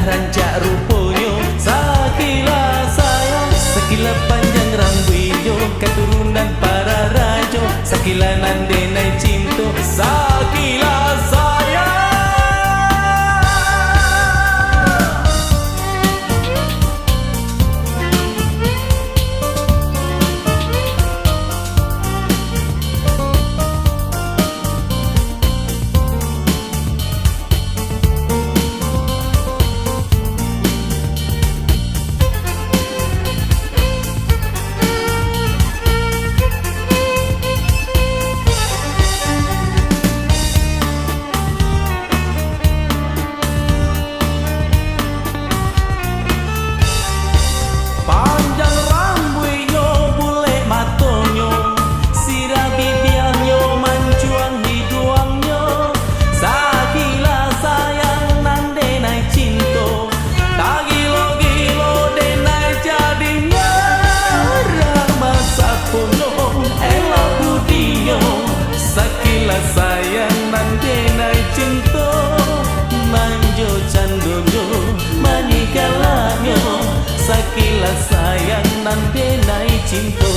rancak ruponyo, sakila sayang, sakila panjang rambutnya, keturunan para raja, sakila nandenai cinta, sakila sayang. Sayang nandenai cinta, manjo candonyo manigalanyo, sakila sayang nandenai cinta,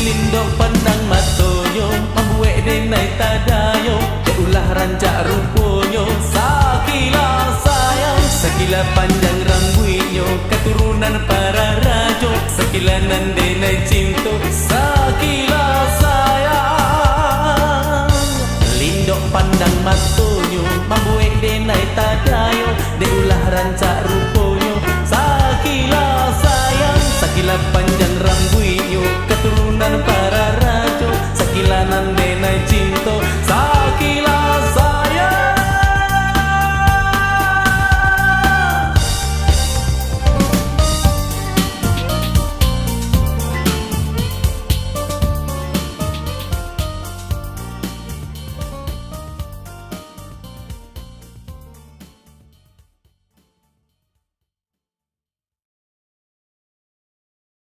lindo pandang matonyo, mambuek denai tadayo, ulah rancak ruponyo, sakila sayang, sakila panjang rambutnya, keturunan para raja, sakila nandenai cinta, sakila sayang. Pandang matonyo, mambuek denai tadayo, de ulah rancak